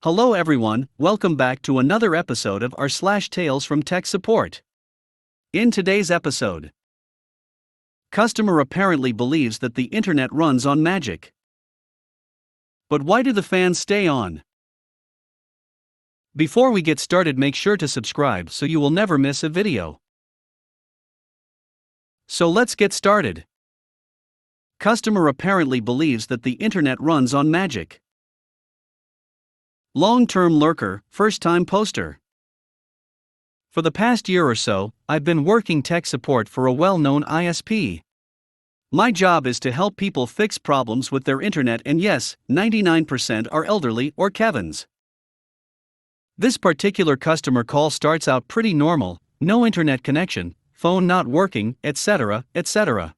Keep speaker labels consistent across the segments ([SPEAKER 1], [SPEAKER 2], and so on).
[SPEAKER 1] Hello everyone, welcome back to another episode of r/slash Tales from Tech Support. In today's episode, customer apparently believes that the internet runs on magic. But why do the fans stay on? Before we get started, make sure to subscribe so you will never miss a video. So let's get started. Customer apparently believes that the internet runs on magic. Long-term lurker, first-time poster. For the past year or so, I've been working tech support for a well-known ISP. My job is to help people fix problems with their internet, and yes, 99% are elderly or Kevins. This particular customer call starts out pretty normal: no internet connection, phone not working, etc., etc.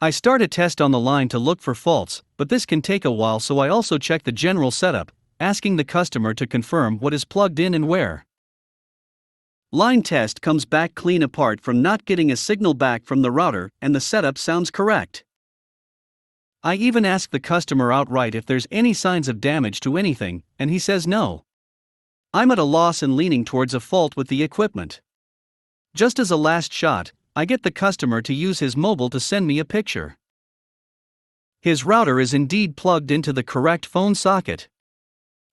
[SPEAKER 1] I start a test on the line to look for faults, but this can take a while, so I also check the general setup, asking the customer to confirm what is plugged in and where. Line test comes back clean apart from not getting a signal back from the router, and the setup sounds correct. I even ask the customer outright if there's any signs of damage to anything, and he says no. I'm at a loss and leaning towards a fault with the equipment. Just as a last shot, I get the customer to use his mobile to send me a picture. His router is indeed plugged into the correct phone socket.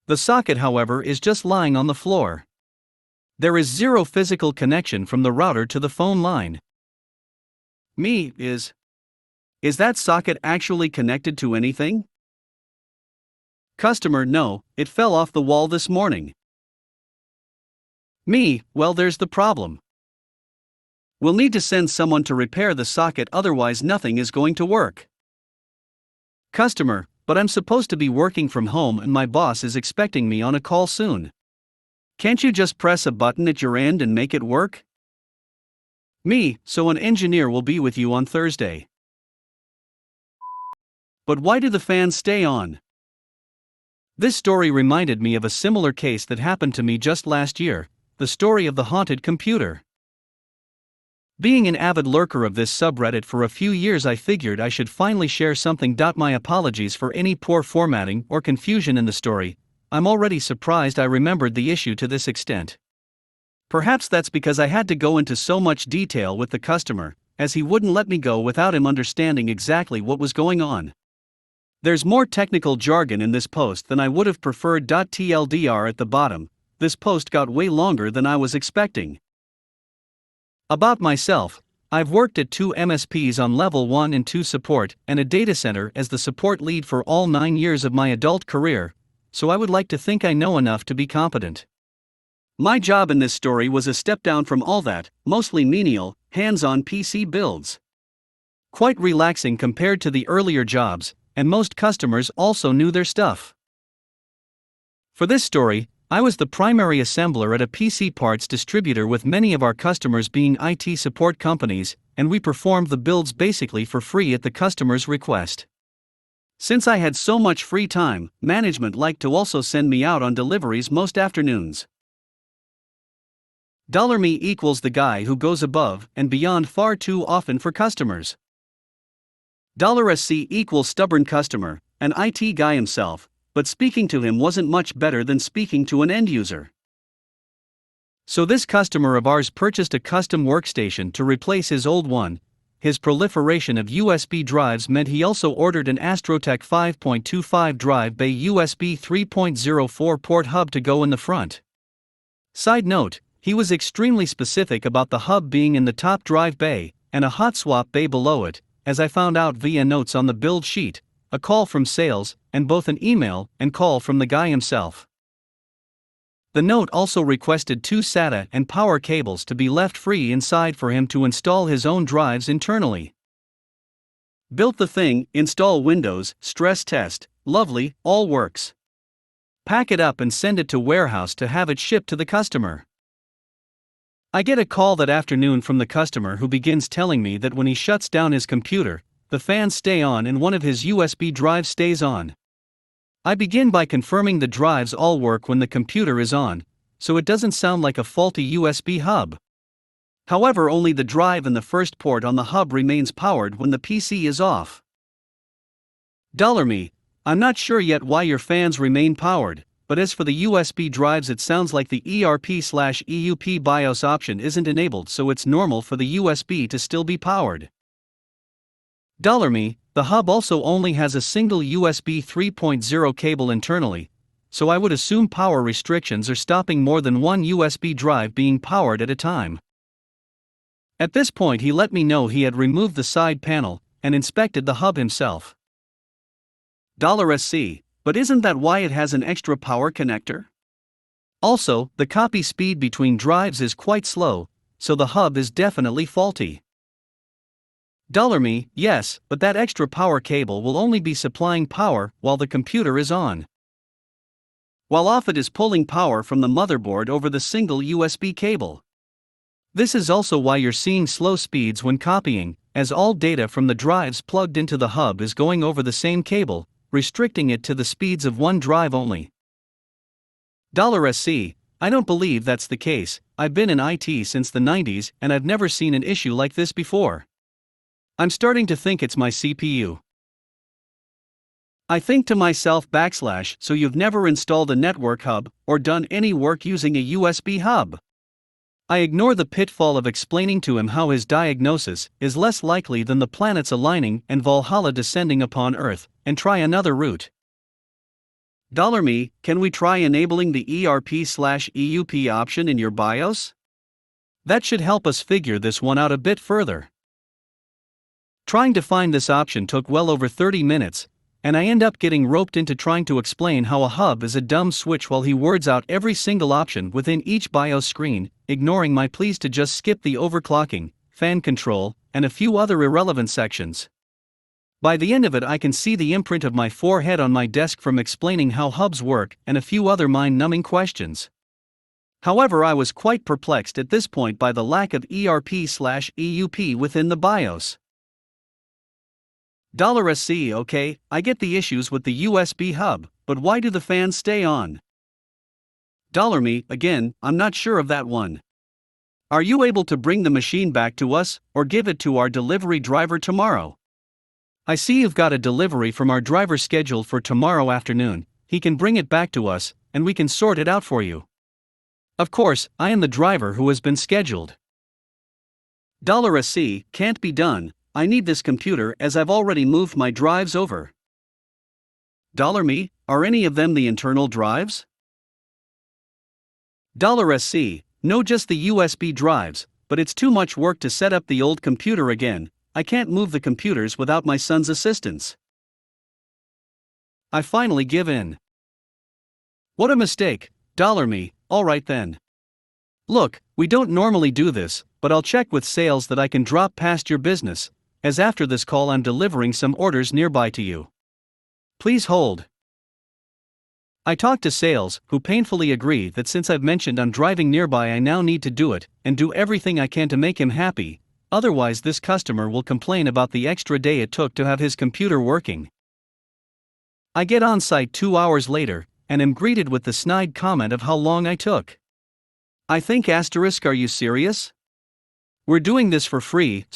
[SPEAKER 1] The socket, however, is just lying on the floor. There is zero physical connection from the router to the phone line. Is that socket actually connected to anything? Customer: no, it fell off the wall this morning. Well, there's the problem. We'll need to send someone to repair the socket, otherwise nothing is going to work. Customer: but I'm supposed to be working from home and my boss is expecting me on a call soon. Can't you just press a button at your end and make it work? So an engineer will be with you on Thursday. But why do the fans stay on? This story reminded me of a similar case that happened to me just last year, the story of the haunted computer. Being an avid lurker of this subreddit for a few years, I figured I should finally share something. My apologies for any poor formatting or confusion in the story. I'm already surprised I remembered the issue to this extent. Perhaps that's because I had to go into so much detail with the customer, as he wouldn't let me go without him understanding exactly what was going on. There's more technical jargon in this post than I would have preferred. TLDR at the bottom, this post got way longer than I was expecting. About myself: I've worked at 2 MSPs on level 1 and 2 support, and a data center as the support lead for all 9 years of my adult career, so I would like to think I know enough to be competent. My job in this story was a step down from all that, mostly menial, hands-on PC builds. Quite relaxing compared to the earlier jobs, and most customers also knew their stuff. For this story, I was the primary assembler at a PC parts distributor, with many of our customers being IT support companies, and we performed the builds basically for free at the customer's request. Since I had so much free time, management liked to also send me out on deliveries most afternoons. $Me equals the guy who goes above and beyond far too often for customers. $SC equals stubborn customer, an IT guy himself, but speaking to him wasn't much better than speaking to an end user. So this customer of ours purchased a custom workstation to replace his old one. His proliferation of USB drives meant he also ordered an Astrotech 5.25 drive bay USB 3.04 port hub to go in the front. Side note, he was extremely specific about the hub being in the top drive bay, and a hot swap bay below it, as I found out via notes on the build sheet, a call from sales, and both an email and call from the guy himself. The note also requested 2 SATA and power cables to be left free inside for him to install his own drives internally. Built the thing, install Windows, stress test, lovely, all works. Pack it up and send it to warehouse to have it shipped to the customer. I get a call that afternoon from the customer, who begins telling me that when he shuts down his computer, the fans stay on and one of his USB drives stays on. I begin by confirming the drives all work when the computer is on, so it doesn't sound like a faulty USB hub. However, only the drive and the first port on the hub remains powered when the PC is off. $Me: I'm not sure yet why your fans remain powered, but as for the USB drives, it sounds like the ERP/EUP BIOS option isn't enabled, so it's normal for the USB to still be powered. $me, the hub also only has a single USB 3.0 cable internally, so I would assume power restrictions are stopping more than one USB drive being powered at a time. At this point he let me know he had removed the side panel and inspected the hub himself. $SC, but isn't that why it has an extra power connector? Also, the copy speed between drives is quite slow, so the hub is definitely faulty. $me, yes, but that extra power cable will only be supplying power while the computer is on. While off, it is pulling power from the motherboard over the single USB cable. This is also why you're seeing slow speeds when copying, as all data from the drives plugged into the hub is going over the same cable, restricting it to the speeds of one drive only. $SC, I don't believe that's the case. I've been in IT since the 90s and I've never seen an issue like this before. I'm starting to think it's my CPU. I think to myself /, so you've never installed a network hub or done any work using a USB hub. I ignore the pitfall of explaining to him how his diagnosis is less likely than the planets aligning and Valhalla descending upon Earth, and try another route. $me, can we try enabling the ERP/EUP option in your BIOS? That should help us figure this one out a bit further. Trying to find this option took well over 30 minutes, and I end up getting roped into trying to explain how a hub is a dumb switch while he words out every single option within each BIOS screen, ignoring my pleas to just skip the overclocking, fan control, and a few other irrelevant sections. By the end of it, I can see the imprint of my forehead on my desk from explaining how hubs work and a few other mind-numbing questions. However, I was quite perplexed at this point by the lack of ERP/EUP within the BIOS. $SC, okay, I get the issues with the USB hub, but why do the fans stay on? $me, again, I'm not sure of that one. Are you able to bring the machine back to us, or give it to our delivery driver tomorrow? I see you've got a delivery from our driver scheduled for tomorrow afternoon. He can bring it back to us, and we can sort it out for you. Of course, I am the driver who has been scheduled. $SC, can't be done. I need this computer as I've already moved my drives over. $me, are any of them the internal drives? $SC, no, just the USB drives, but it's too much work to set up the old computer again. I can't move the computers without my son's assistance. I finally give in. What a mistake, $me, alright then. Look, we don't normally do this, but I'll check with sales that I can drop past your business, as after this call I'm delivering some orders nearby to you. Please hold. I talked to sales, who painfully agree that since I've mentioned I'm driving nearby I now need to do it, and do everything I can to make him happy, otherwise this customer will complain about the extra day it took to have his computer working. I get on site 2 hours later, and am greeted with the snide comment of how long I took. I think *, are you serious? We're doing this for free, *.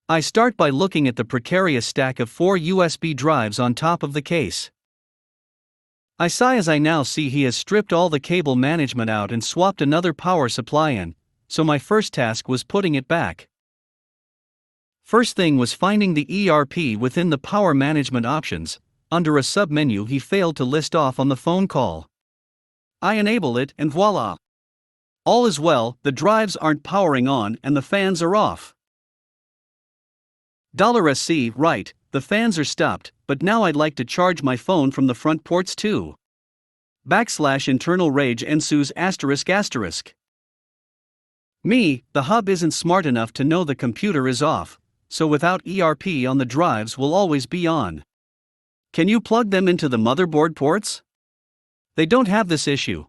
[SPEAKER 1] I start by looking at the precarious stack of 4 USB drives on top of the case. I sigh as I now see he has stripped all the cable management out and swapped another power supply in, so my first task was putting it back. First thing was finding the ERP within the power management options. Under a sub-menu he failed to list off on the phone call. I enable it and voila! All is well, the drives aren't powering on and the fans are off. $SC, right, the fans are stopped, but now I'd like to charge my phone from the front ports too. / internal rage ensues ***. Me, the hub isn't smart enough to know the computer is off, so without ERP on the drives will always be on. Can you plug them into the motherboard ports? They don't have this issue.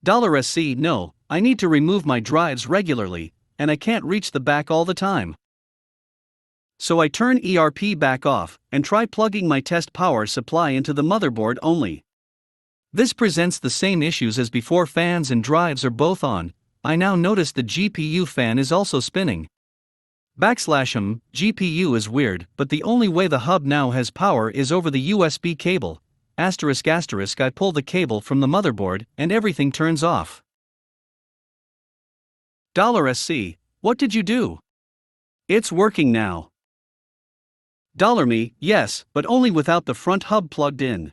[SPEAKER 1] $SC, no, I need to remove my drives regularly, and I can't reach the back all the time. So I turn ERP back off, and try plugging my test power supply into the motherboard only. This presents the same issues as before. Fans and drives are both on. I now notice the GPU fan is also spinning. GPU is weird, but the only way the hub now has power is over the USB cable. I pull the cable from the motherboard and everything turns off. $SC, what did you do? It's working now. $me, yes, but only without the front hub plugged in.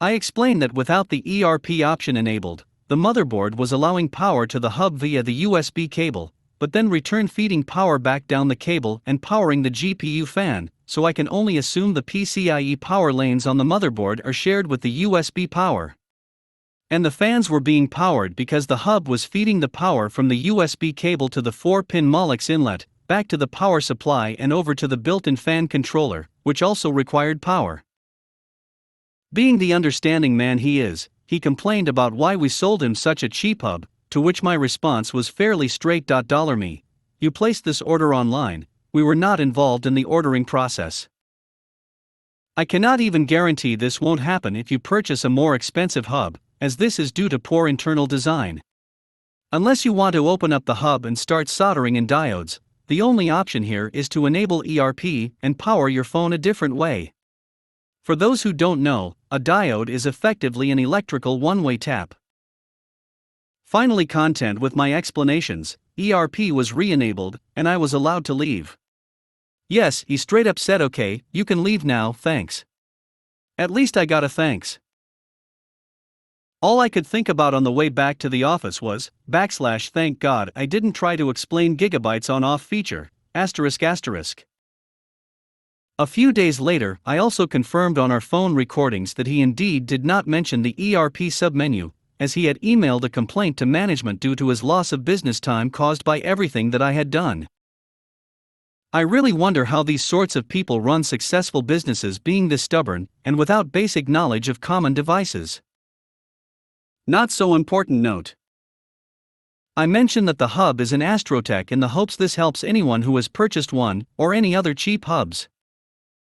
[SPEAKER 1] I explained that without the ERP option enabled, the motherboard was allowing power to the hub via the USB cable, but then return feeding power back down the cable and powering the GPU fan, so I can only assume the PCIe power lanes on the motherboard are shared with the USB power. And the fans were being powered because the hub was feeding the power from the USB cable to the 4-pin Molex inlet, back to the power supply and over to the built-in fan controller, which also required power. Being the understanding man he is, he complained about why we sold him such a cheap hub, to which my response was fairly straight. $me, you placed this order online, we were not involved in the ordering process. I cannot even guarantee this won't happen if you purchase a more expensive hub, as this is due to poor internal design. Unless you want to open up the hub and start soldering in diodes, the only option here is to enable ERP and power your phone a different way. For those who don't know, a diode is effectively an electrical one-way tap. Finally, content with my explanations, ERP was re-enabled, and I was allowed to leave. Yes, he straight up said, okay, you can leave now, thanks. At least I got a thanks. All I could think about on the way back to the office was, thank God I didn't try to explain gigabytes on off feature, ***. A few days later, I also confirmed on our phone recordings that he indeed did not mention the ERP submenu, as he had emailed a complaint to management due to his loss of business time caused by everything that I had done. I really wonder how these sorts of people run successful businesses, being this stubborn and without basic knowledge of common devices. Not so important note. I mention that the hub is an Astrotech in the hopes this helps anyone who has purchased one or any other cheap hubs.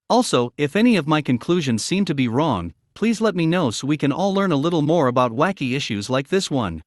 [SPEAKER 1] Also, if any of my conclusions seem to be wrong, please let me know so we can all learn a little more about wacky issues like this one.